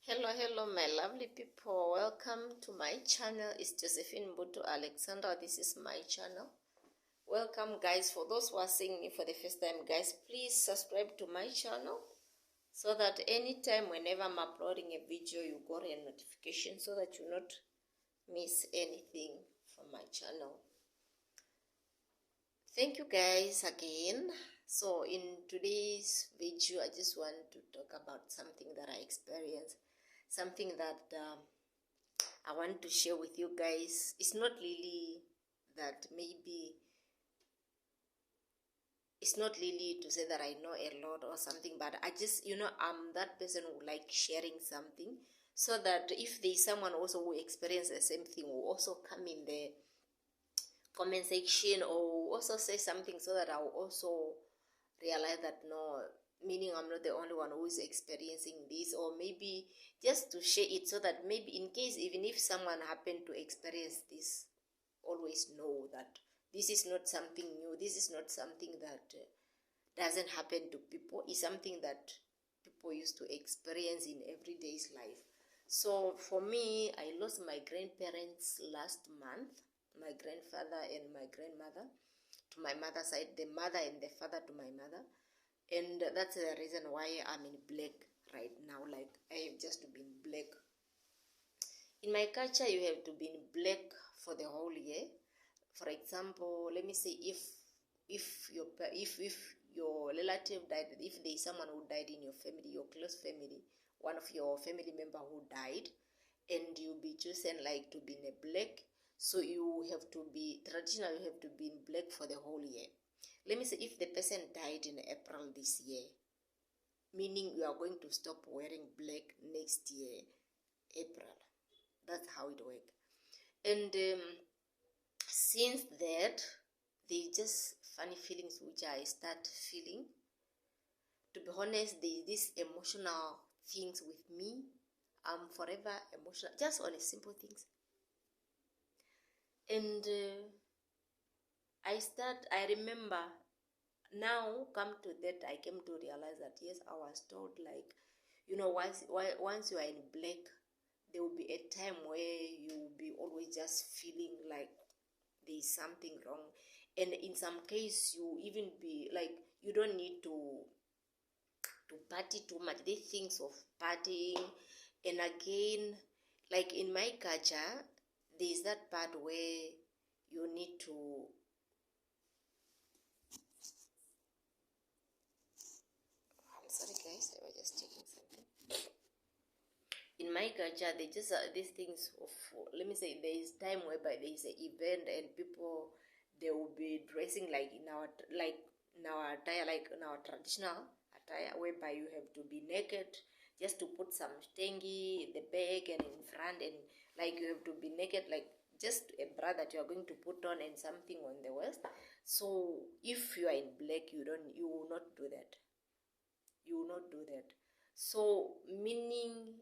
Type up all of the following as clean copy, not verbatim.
Hello, my lovely people. Welcome to my channel. It's Josephine Butu Alexandra. This is my channel. Welcome, guys. For those who are seeing me for the first time, guys, please subscribe to my channel so that anytime, whenever I'm uploading a video, you got a notification so that you not miss anything from my channel. Thank you, guys, again. So, in today's video, I just want to talk about something that I experienced, something that I want to share with you guys. It's not really that maybe, it's not really to say that I know a lot or something, but I just, I'm that person who like sharing something so that if there's someone also who experiences the same thing, will also come in the comment section or also say something so that I'll also realize that no, meaning I'm not the only one who is experiencing this, or maybe just to share it so that maybe in case even if someone happened to experience this, always know that this is not something new, this is not something that doesn't happen to people, it's something that people used to experience in everyday's life. So for me, I lost my grandparents last month, my grandfather and my grandmother to my mother's side, the mother and the father to my mother. And that's the reason why I'm in black right now. Like, I have just been black. In my culture, you have to be in black for the whole year. For example, let me say if your relative died, if there is someone who died in your family, your close family, one of your family member who died, and you'll be chosen like to be in a black, so you have to be traditional, you have to be in black for the whole year. Let me say if the person died in April this year, meaning you are going to stop wearing black next year, April. That's how it works. And since that, they just funny feelings which I start feeling. To be honest, there's this emotional things with me. I'm forever emotional, just on a simple things. And I remember now, come to that, I came to realize that yes, I was told like, once you are in black, there will be a time where you will be always just feeling like there is something wrong. And in some case, you even be like, you don't need to party too much. They think of partying. And again, like in my culture, there is that part where you need to, I'm sorry guys, I was just checking something. In my culture, they just these things of, let me say, there is time whereby there is an event and people, they will be dressing like in our attire, like in our traditional attire, whereby you have to be naked just to put some stengi in the back and in front, and like you have to be naked, like just a bra that you are going to put on and something on the waist. So if you are in black, you will not do that. You will not do that. So meaning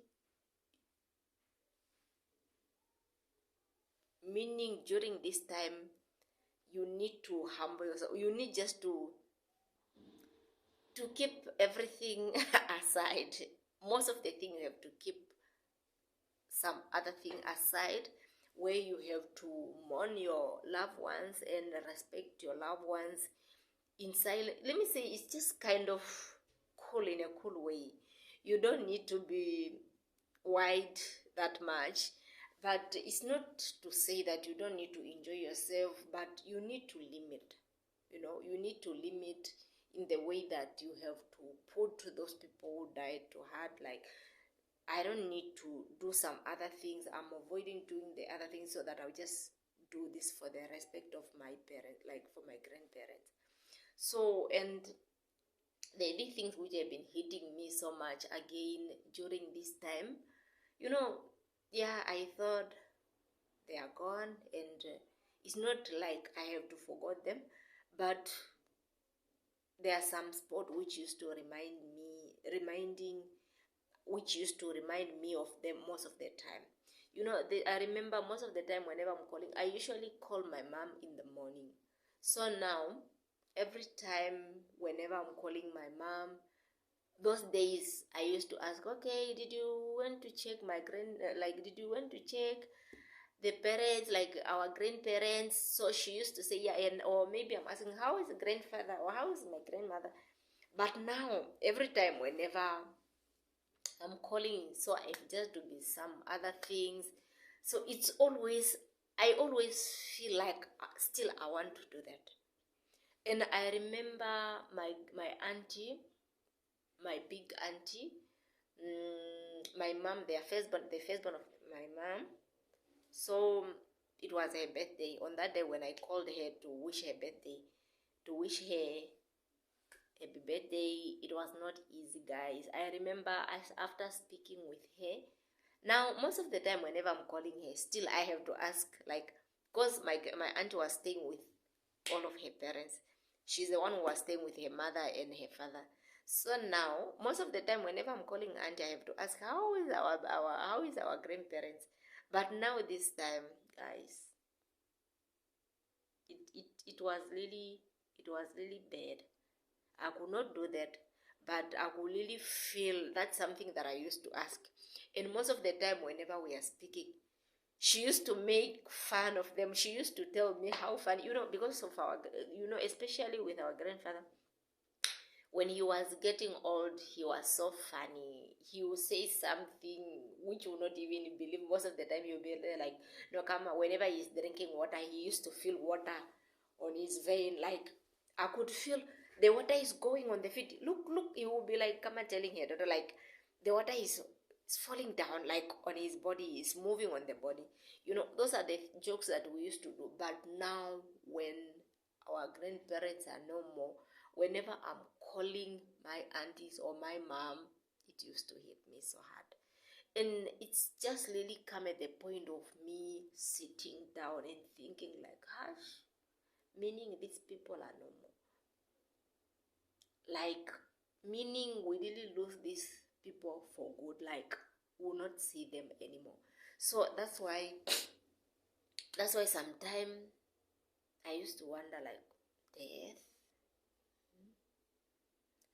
during this time you need to humble yourself, you need just to keep everything aside. Most of the thing you have to keep some other thing aside, where you have to mourn your loved ones and respect your loved ones in silence. Let me say, it's just kind of cool, in a cool way. You don't need to be wide that much, but it's not to say that you don't need to enjoy yourself, but you need to limit. You need to limit in the way that you have to put those people who died to heart. Like, I don't need to do some other things. I'm avoiding doing the other things so that I'll just do this for the respect of my parents, like for my grandparents. So, and the things which have been hitting me so much again during this time, yeah, I thought they are gone, and it's not like I have to forget them, but there are some sport which used to remind me of them most of the time. I remember most of the time whenever I'm calling, I usually call my mom in the morning. So now, every time whenever I'm calling my mom, those days I used to ask, okay, did you want to check my did you want to check the parents, like our grandparents? So she used to say, yeah, and or maybe I'm asking, how is the grandfather or how is my grandmother? But now, every time, whenever I'm calling, so I just do be some other things. So it's always, I always feel like still I want to do that. And I remember my auntie, my big auntie, my mom, the firstborn of my mom. So it was her birthday. On that day, when I called her to wish her birthday, to wish her happy birthday, it was not easy, guys. I remember after speaking with her. Now, most of the time, whenever I'm calling her, still I have to ask, like, because my aunt was staying with all of her parents. She's the one who was staying with her mother and her father. So now, most of the time, whenever I'm calling auntie, I have to ask how is our grandparents. But now this time, guys, it was really bad. I could not do that, but I could really feel that's something that I used to ask. And most of the time, whenever we are speaking, she used to make fun of them. She used to tell me how funny, because of especially with our grandfather. When he was getting old, he was so funny. He would say something which you will not even believe. Most of the time, you'll be there like, no, come on. Whenever he's drinking water, he used to feel water on his vein. Like, I could feel the water is going on the feet. Look, look. He will be like, come on, telling her daughter, like, the water is falling down, like, on his body, is moving on the body. Those are the jokes that we used to do. But now, when our grandparents are no more, whenever I'm calling my aunties or my mom, it used to hit me so hard. And it's just really come at the point of me sitting down and thinking like, hush, meaning these people are no more. Like, meaning we really lose these people for good. Like, we will not see them anymore. So that's why sometimes I used to wonder, like,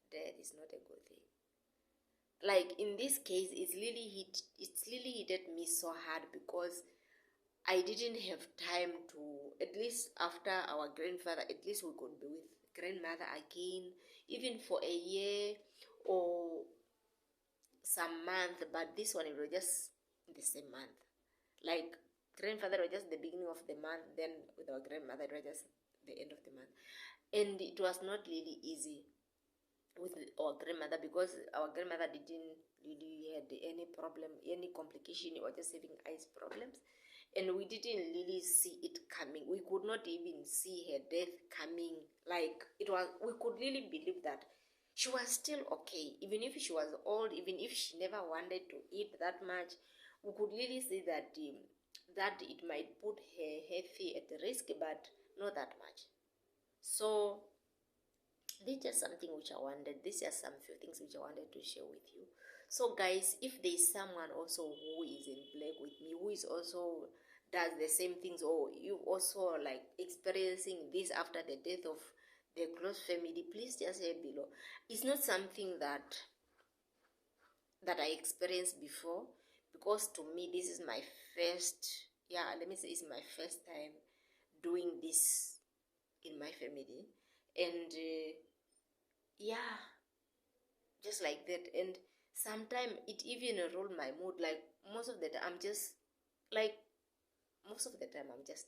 death is not a good thing. Like, in this case, it's really hit me so hard, because I didn't have time to, at least after our grandfather, at least we could be with grandmother again, even for a year or some month. But this one, it was just the same month. Like, grandfather was just the beginning of the month, then with our grandmother, it was just the end of the month. And it was not really easy with our grandmother, because our grandmother didn't really had any problem, any complication, or just having eyes problems, and we didn't really see it coming. We could not even see her death coming. Like, we could really believe that she was still okay, even if she was old, even if she never wanted to eat that much. We could really see that that it might put her health at risk, but not that much. So this is just something which I wanted. These are some few things which I wanted to share with you. So, guys, if there is someone also who is in black with me, who is also does the same things, or you also like experiencing this after the death of the close family, please just share below. It's not something that I experienced before, because to me this is my first, let me say, it's my first time doing this in my family. And just like that. And sometimes it even roll my mood. Like, most of the time I'm just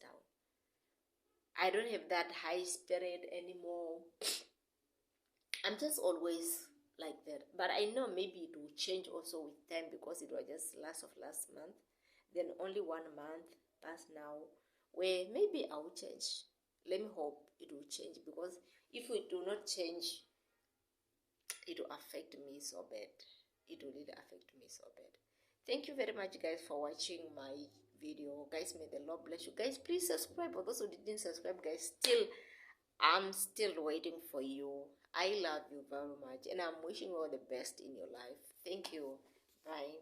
down. I don't have that high spirit anymore. I'm just always like that. But I know maybe it will change also with time, because it was just last month. Then only 1 month passed now, where maybe I will change. Let me hope it will change, because if it do not change, it will affect me so bad. It will really affect me so bad. Thank you very much, guys, for watching my video. Guys, may the Lord bless you. Guys, please subscribe. For those who didn't subscribe, guys, I'm still waiting for you. I love you very much, and I'm wishing you all the best in your life. Thank you. Bye.